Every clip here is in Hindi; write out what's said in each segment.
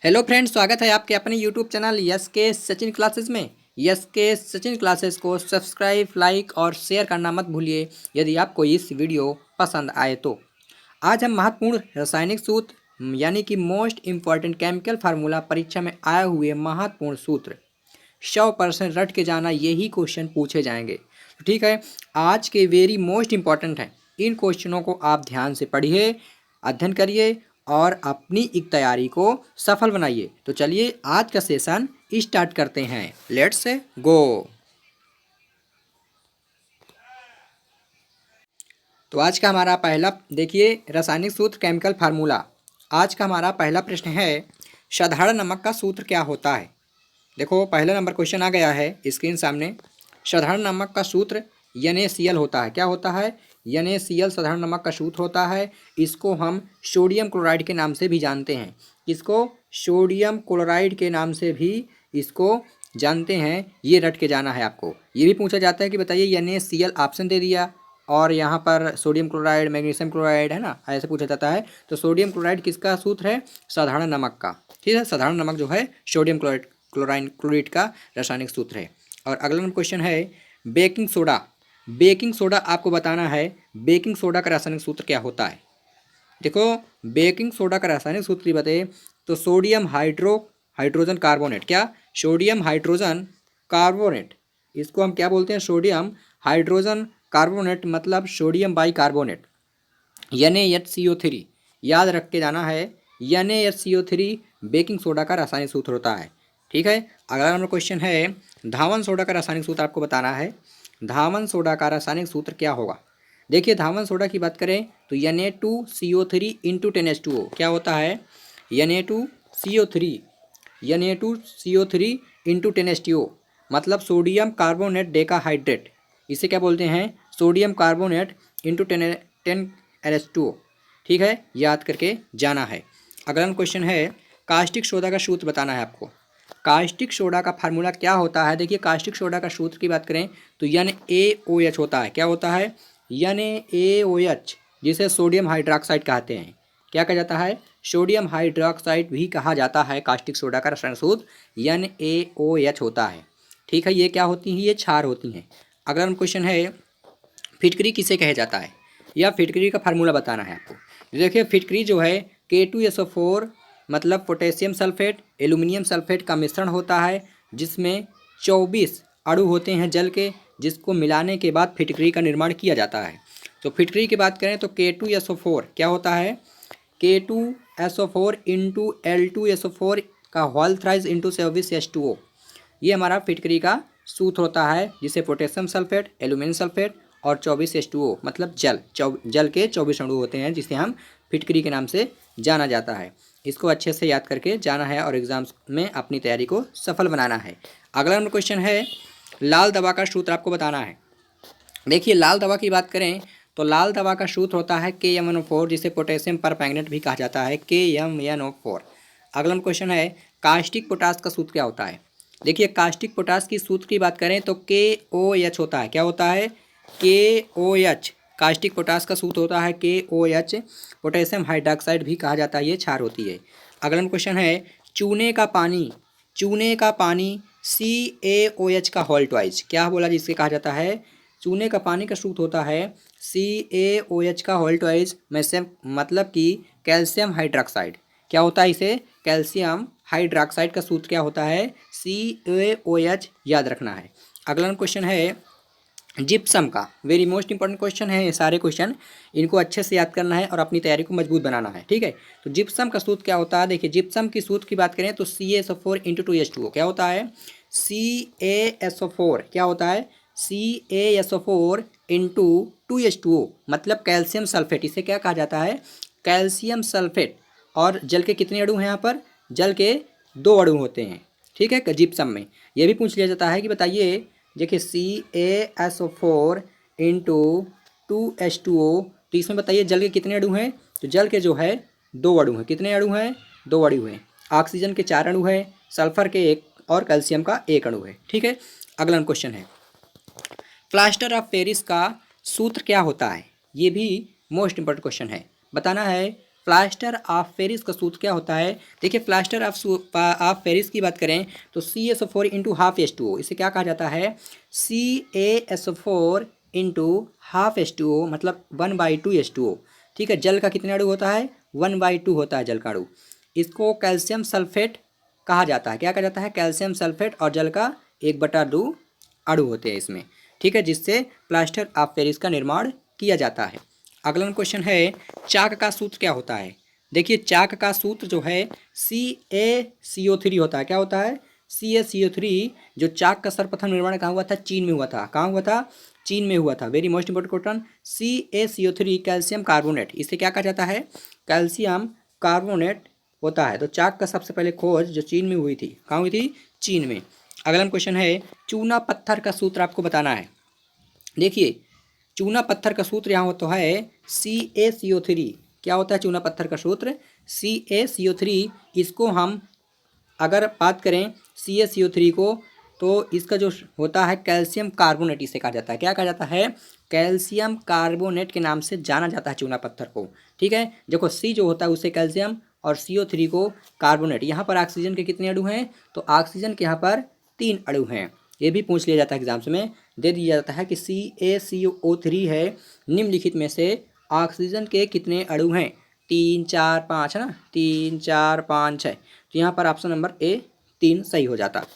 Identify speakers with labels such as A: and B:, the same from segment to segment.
A: हेलो फ्रेंड्स, स्वागत है आपके अपने यूट्यूब चैनल यस के सचिन क्लासेस में। यस के सचिन क्लासेस को सब्सक्राइब, लाइक और शेयर करना मत भूलिए यदि आपको इस वीडियो पसंद आए तो। आज हम महत्वपूर्ण रासायनिक सूत्र यानी कि मोस्ट इम्पॉर्टेंट केमिकल फार्मूला परीक्षा में आए हुए महत्वपूर्ण सूत्र 100% रट के जाना, यही क्वेश्चन पूछे जाएंगे। तो ठीक है, आज के वेरी मोस्ट इम्पॉर्टेंट हैं। इन क्वेश्चनों को आप ध्यान से पढ़िए, अध्ययन करिए और अपनी एक तैयारी को सफल बनाइए। तो चलिए आज का सेशन स्टार्ट करते हैं। Let's go. तो आज का हमारा पहला देखिए, रासायनिक सूत्र केमिकल फार्मूला। आज का हमारा पहला प्रश्न है, साधारण नमक का सूत्र क्या होता है। देखो, पहला नंबर क्वेश्चन आ गया है स्क्रीन सामने। साधारण नमक का सूत्र NaCl होता है। क्या होता है? NaCl साधारण नमक का सूत्र होता है। इसको हम सोडियम क्लोराइड के नाम से भी जानते हैं। इसको सोडियम क्लोराइड के नाम से भी इसको जानते हैं। ये रट के जाना है आपको। ये भी पूछा जाता है कि बताइए NaCl ऑप्शन दे दिया और यहाँ पर सोडियम क्लोराइड, मैग्नीशियम क्लोराइड है ना, ऐसे पूछा जाता है। तो सोडियम क्लोराइड किसका सूत्र है? साधारण नमक का। ठीक है, साधारण नमक जो है सोडियम क्लोराइड का रासायनिक सूत्र है। और अगला नंबर क्वेश्चन है, बेकिंग सोडा। बेकिंग सोडा आपको बताना है, बेकिंग सोडा का रासायनिक सूत्र क्या होता है। देखो, बेकिंग सोडा का रासायनिक सूत्र बताए तो सोडियम हाइड्रोजन कार्बोनेट। क्या? Sodium hydrogen carbonate. इसको हम क्या बोलते हैं? सोडियम हाइड्रोजन कार्बोनेट, मतलब सोडियम बाई कार्बोनेट, NaHCO3। याद रख के जाना है, NaHCO3 बेकिंग सोडा का रासायनिक सूत्र होता है। ठीक है, अगला नंबर क्वेश्चन है, धावन सोडा का रासायनिक सूत्र आपको बताना है। धावन सोडा का रासायनिक सूत्र क्या होगा। देखिए, धावन सोडा की बात करें तो Na2CO3 इंटू 10H2O। क्या होता है? Na2CO3 इंटू 10H2O, मतलब सोडियम कार्बोनेट डेकाहाइड्रेट। इसे क्या बोलते हैं? Sodium carbonate into 10H2O। ठीक है, याद करके जाना है। अगला क्वेश्चन है, कास्टिक सोडा का सूत्र बताना है आपको। कास्टिक सोडा का फार्मूला क्या होता है। देखिए, कास्टिक सोडा का सूत्र की बात करें तो NaOH होता है। क्या होता है? NaOH, जिसे सोडियम हाइड्रोक्साइड कहते हैं। क्या कहा जाता है? सोडियम हाइड्रोक्साइड भी कहा जाता है। कास्टिक सोडा का रासायनिक सूत्र NaOH होता है। ठीक है, ये क्या होती हैं? ये क्षार होती हैं। अगला क्वेश्चन है, फिटकरी किसे कहा जाता है, या फिटकरी का फार्मूला बताना है आपको। देखिए, फिटकरी जो है K2SO4, मतलब पोटेशियम सल्फेट एल्यूमिनियम सल्फेट का मिश्रण होता है, जिसमें 24 अणु होते हैं जल के, जिसको मिलाने के बाद फिटकरी का निर्माण किया जाता है। तो फिटकरी की बात करें तो K2SO4 क्या होता है? K2SO4 इंटू L2SO4 का होल थ्राइस इंटू 24H2O। ये हमारा फिटकरी का सूत्र होता है, जिसे पोटेशियम सल्फेट, एल्यूमिनियम सल्फेट और 24H2O, मतलब जल के 24 अणु होते हैं, जिसे हम फिटकरी के नाम से जाना जाता है। इसको अच्छे से याद करके जाना है और एग्जाम्स में अपनी तैयारी को सफल बनाना है। अगला क्वेश्चन है, लाल दवा का सूत्र आपको बताना है। देखिए, लाल दवा की बात करें तो लाल दवा का सूत्र होता है KMnO4, जिसे पोटेशियम परमैंगनेट भी कहा जाता है, KMnO4। अगला क्वेश्चन है, कास्टिक पोटास का सूत्र क्या होता है। देखिए, कास्टिक पोटास की सूत्र की बात करें तो KOH होता है। क्या होता है? KOH। कास्टिक पोटास का सूत्र होता है KOH। पोटेशियम हाइड्रोक्साइड भी कहा जाता है, ये क्षार होती है। अगला क्वेश्चन है, चूने का पानी CaOH का होल ट्वाइस। क्या बोला जिससे कहा जाता है? चूने का पानी का सूत्र होता है CaOH का होल ट्वाइस में से, मतलब कि कैल्शियम हाइड्रोक्साइड। क्या होता है इसे? कैल्शियम हाइड्रोक्साइड का सूत्र क्या होता है? CaOH। याद रखना है। अगला क्वेश्चन है, जिप्सम का। वेरी मोस्ट इंपॉर्टेंट क्वेश्चन है ये सारे क्वेश्चन, इनको अच्छे से याद करना है और अपनी तैयारी को मजबूत बनाना है। ठीक है, तो जिप्सम का सूत्र क्या होता है। देखिए, जिप्सम की सूत्र की बात करें तो CaSO4 इंटू 2H2O। क्या होता है? CaSO4 क्या होता है? CaSO4 इंटू 2H2O, मतलब कैल्शियम सल्फेट। इसे क्या कहा जाता है? Calcium sulphate. और जल के कितने अणु हैं यहाँ पर? जल के 2 अणु होते हैं। ठीक है, जिप्सम में यह भी पूछ लिया जाता है कि बताइए, देखिए CaSO4 इंटू 2H2O, तो इसमें बताइए जल के कितने अणु हैं। तो जल के जो है 2 अणु हैं। कितने अणु हैं? 2 अणु हैं। ऑक्सीजन के 4 अणु हैं, सल्फर के 1 और कैल्शियम का 1 अणु है। ठीक है, अगला क्वेश्चन है, प्लास्टर ऑफ पेरिस का सूत्र क्या होता है। ये भी मोस्ट इंपॉर्टेंट क्वेश्चन है, बताना है। प्लास्टर ऑफ पेरिस का सूत्र क्या होता है? देखिए प्लास्टर ऑफ पेरिस की बात करें तो CaSO4 इंटू हाफ H2O, इसे क्या कहा जाता है? CaSO4 इंटू हाफ H2O मतलब 1/2 H2O। ठीक है, जल का कितने अणु होता है? 1/2 होता है जल का अणु। इसको कैल्शियम सल्फेट कहा जाता है। क्या कहा जाता है? कैल्शियम सल्फेट, और जल का 1/2 अणु होते हैं इसमें। ठीक है, जिससे प्लास्टर ऑफ पेरिस का निर्माण किया जाता है। अगला क्वेश्चन है, चाक का सूत्र क्या होता है? देखिए चाक का सूत्र जो है CaCO3 होता है। क्या होता है? CaCO3। जो चाक का सर्वप्रथम निर्माण कहाँ हुआ था? चीन में हुआ था। कहाँ हुआ था? चीन में हुआ था। Very most important question. CaCO3 calcium carbonate, इसे क्या कहा जाता है? कैल्शियम कार्बोनेट होता है। तो चाक का सबसे पहले खोज जो चीन में हुई थी, कहाँ हुई थी? चीन में। अगला क्वेश्चन है, चूना पत्थर का सूत्र आपको बताना है। देखिए चूना पत्थर का सूत्र यहाँ होता है CaCO3। क्या होता है चूना पत्थर का सूत्र? CaCO3। इसको हम अगर बात करें CaCO3 को, तो इसका जो होता है कैल्शियम कार्बोनेट, इसे कहा जाता है। क्या कहा जाता है? कैल्शियम कार्बोनेट के नाम से जाना जाता है चूना पत्थर को। ठीक है, देखो C जो होता है उससे कैल्शियम, और CO3 को कार्बोनेट। यहाँ पर ऑक्सीजन के कितने अणु हैं? तो ऑक्सीजन के यहाँ पर 3 अणु हैं। ये भी पूछ लिया जाता है एग्जाम्स में, दे दिया जाता है कि CaCO3 है, निम्नलिखित में से ऑक्सीजन के कितने अणु हैं? 3 4 5 है ना, 3 4 5 6। तो यहाँ पर ऑप्शन नंबर A 3 सही हो जाता।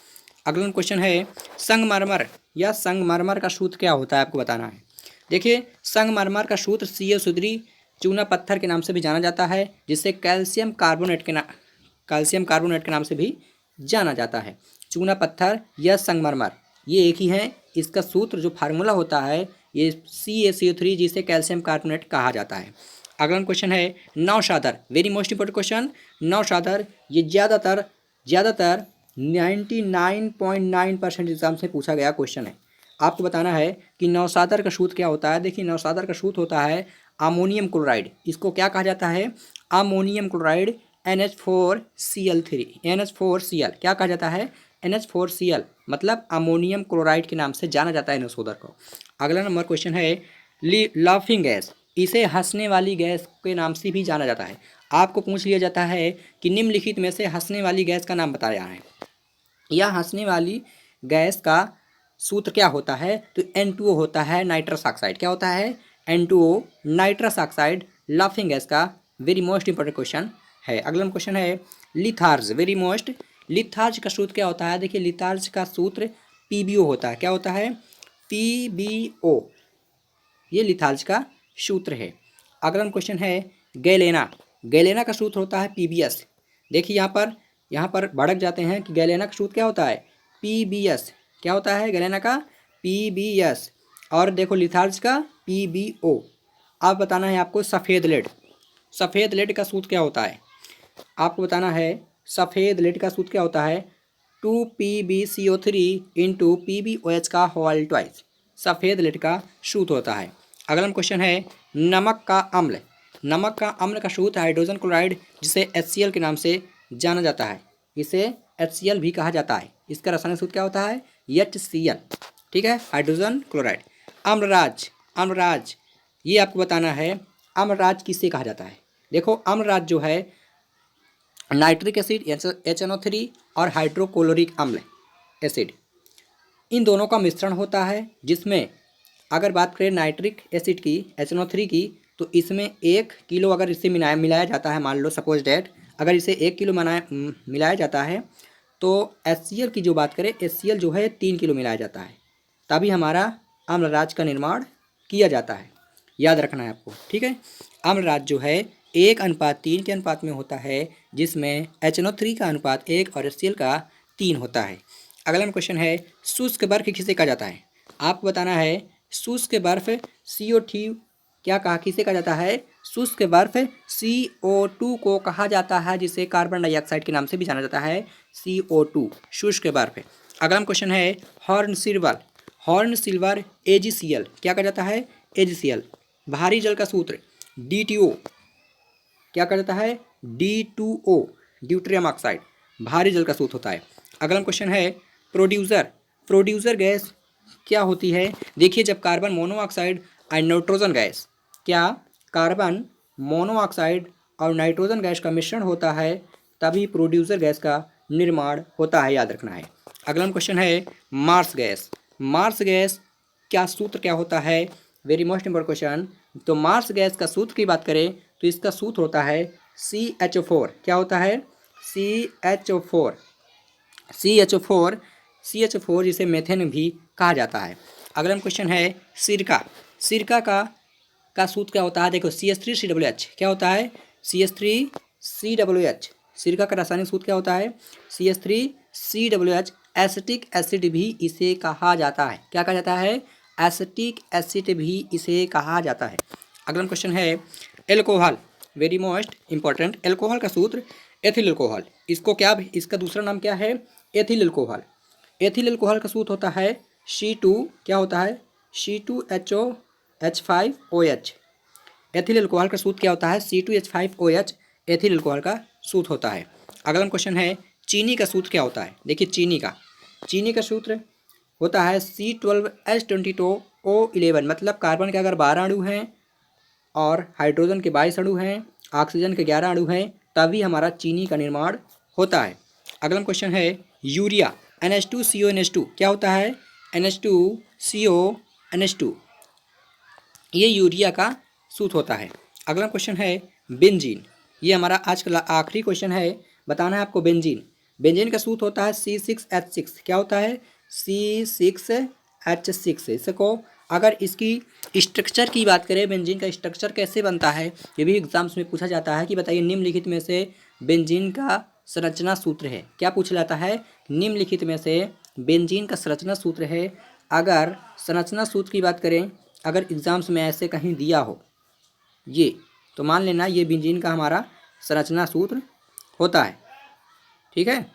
A: अगला क्वेश्चन है, संगमरमर या संगमरमर का सूत्र क्या होता है? आपको बताना है। देखिए संगमरमर का सूत्र CaSO3 चूना पत्थर के नाम से भी जाना जाता है, जिसे कैल्शियम कार्बोनेट के नाम से भी जाना जाता है। चूना पत्थर या संगमरमर ये एक ही है। इसका सूत्र जो फार्मूला होता है ये CaCO3, जिसे कैल्शियम कार्बोनेट कहा जाता है। अगला क्वेश्चन है, नौशादर। Very most important question. नौशादर ये ज़्यादातर 99.9% एग्जाम से पूछा गया क्वेश्चन है। आपको बताना है कि नौशादर का सूत्र क्या होता है। देखिए नौशादर का सूत्र होता है अमोनियम क्लोराइड। इसको क्या कहा जाता है? Ammonium chloride NH4Cl। क्या कहा जाता है? NH4Cl मतलब अमोनियम क्लोराइड के नाम से जाना जाता है नौशादर को। अगला नंबर क्वेश्चन है, लाफिंग गैस, इसे हंसने वाली गैस के नाम से भी जाना जाता है। आपको पूछ लिया जाता है कि निम्नलिखित में से हंसने वाली गैस का नाम बताया है। यह हंसने वाली गैस का सूत्र क्या होता है? तो N2O होता है, नाइट्रस ऑक्साइड। क्या होता है? N2O nitrous oxide laughing gas का वेरी मोस्ट इंपोर्टेंट क्वेश्चन है। अगला क्वेश्चन है, लिथार्ज। वेरी मोस्ट, लिथार्ज का सूत्र क्या होता है? देखिए लिथार्ज का सूत्र PbO होता है। क्या होता है? PbO, ये लिथार्ज का सूत्र है। अगला क्वेश्चन है, गैलेना। गैलेना का सूत्र होता है PbS। देखिए यहाँ पर भड़क जाते हैं कि गैलेना का सूत्र क्या होता है? PbS। क्या होता है गैलेना का? PbS। और देखो लिथार्ज का PbO। अब बताना है आपको सफ़ेद लेड। सफ़ेद लेड का सूत्र क्या होता है? आपको बताना है सफ़ेद लेड का सूत्र क्या होता है? 2PbCO3 इंटू PbOH का होल ट्वाइस, सफ़ेद लेड का सूत्र होता है। अगला क्वेश्चन है, नमक का अम्ल। नमक का अम्ल का सूत्र हाइड्रोजन क्लोराइड, जिसे HCl के नाम से जाना जाता है। इसे HCl भी कहा जाता है। इसका रासायनिक सूत्र क्या होता है? HCl। ठीक है, हाइड्रोजन क्लोराइड। अम्लराज। अम्लराज ये आपको बताना है, अम्लराज किससे कहा जाता है? देखो अम्लराज जो है नाइट्रिक एसिड HNO3 और हाइड्रोक्लोरिक अम्ल एसिड, इन दोनों का मिश्रण होता है। जिसमें अगर बात करें नाइट्रिक एसिड की, HNO3 की, तो इसमें 1 किलो अगर इसे मिलाया जाता है, मान लो सपोज डैट अगर इसे 1 किलो मिलाया जाता है, तो HCl की जो बात करें, HCl जो है 3 किलो मिलाया जाता है, तभी हमारा अम्लराज का निर्माण किया जाता है। याद रखना है आपको। ठीक है, अम्लराज जो है 1:3 के अनुपात में होता है, जिसमें HNO3 का अनुपात 1 और HCl का 3 होता है। अगला क्वेश्चन है, शुष्क बर्फ किसे कहा जाता है? आपको बताना है शुष्क बर्फ CO2 क्या कहा किसे कहा जाता है? शुष्क बर्फ CO2 को कहा जाता है, जिसे कार्बन डाइऑक्साइड के नाम से भी जाना जाता है, CO2 शुष्क बर्फ। अगला क्वेश्चन है, horn silver. Horn silver AgCl क्या कहा जाता है? AgCl। भारी जल का सूत्र D2O क्या कहा जाता है? D2O ड्यूटेरियम ऑक्साइड भारी जल का सूत्र होता है। अगला क्वेश्चन है, प्रोड्यूसर। प्रोड्यूसर गैस क्या होती है? देखिए जब कार्बन मोनोऑक्साइड और नाइट्रोजन गैस, क्या कार्बन मोनोऑक्साइड और नाइट्रोजन गैस का मिश्रण होता है तभी प्रोड्यूसर गैस का निर्माण होता है, याद रखना है। अगला क्वेश्चन है मार्स गैस। मार्स गैस क्या सूत्र क्या होता है, वेरी मोस्ट इंपॉर्टेंट क्वेश्चन। तो मार्स गैस का सूत्र की बात करें तो इसका सूत्र होता है CH4। क्या होता है? CH4। CH4 जिसे मेथेन भी कहा जाता है। अगला क्वेश्चन है सिरका। सिरका का सूत्र क्या होता है? देखो CH3COOH क्या होता है? CH3COOH। सिरका का रासायनिक सूत्र क्या होता है? CH3COOH। एसिटिक एसिड भी इसे कहा जाता है। क्या कहा जाता है? एसिटिक एसिड भी इसे कहा जाता है। अगला क्वेश्चन है alcohol, very most important. Alcohol का सूत्र एथिल अल्कोहल। इसका दूसरा नाम क्या है? Ethyl alcohol. एथिल अल्कोहल का सूत्र होता है C2। क्या होता है? C2H5OH। एथिल अल्कोहल का सूत्र क्या होता है? C2H5OH एथिल अल्कोहल का सूत्र होता है। अगला क्वेश्चन है चीनी का सूत्र क्या होता है? देखिए चीनी का सूत्र होता है C12H22O11। मतलब कार्बन के अगर 12 अणु हैं और हाइड्रोजन के 22 अणु हैं, ऑक्सीजन के 11 अणु हैं, तभी हमारा चीनी का निर्माण होता है। अगला क्वेश्चन है यूरिया, NH2CONH2 क्या होता है? NH2CONH2 ये यूरिया का सूत्र होता है। अगला क्वेश्चन है बेंजीन। ये हमारा आज का आखिरी क्वेश्चन है, बताना है आपको बेंजीन। बेंजीन का सूत्र होता है C6H6। क्या होता है? C6H6। इसको अगर इसकी स्ट्रक्चर की बात करें, बेंजीन का स्ट्रक्चर कैसे बनता है, ये भी एग्जाम्स में पूछा जाता है कि बताइए निम्नलिखित में से बेंजीन का संरचना सूत्र है। क्या पूछा जाता है? निम्नलिखित में से बेंजीन का संरचना सूत्र है। अगर संरचना सूत्र की बात करें, अगर एग्जाम्स में ऐसे कहीं दिया हो ये, तो मान लेना ये बेंजीन का हमारा संरचना सूत्र होता है। ठीक है,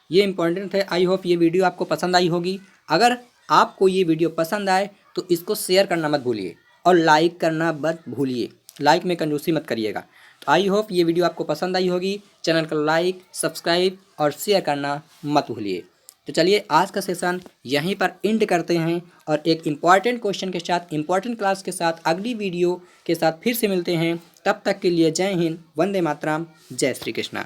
A: ये इंपॉर्टेंट है। आई होप ये वीडियो आपको पसंद आई होगी। अगर आपको ये वीडियो पसंद आए तो इसको शेयर करना मत भूलिए और लाइक करना मत भूलिए। लाइक में कंजूसी मत करिएगा। तो आई होप ये वीडियो आपको पसंद आई होगी। चैनल को लाइक, सब्सक्राइब और शेयर करना मत भूलिए। तो चलिए आज का सेशन यहीं पर एंड करते हैं और एक इम्पॉर्टेंट क्वेश्चन के साथ, इम्पॉर्टेंट क्लास के साथ, अगली वीडियो के साथ फिर से मिलते हैं। तब तक के लिए जय हिंद, वंदे मातरम, जय श्री कृष्णा।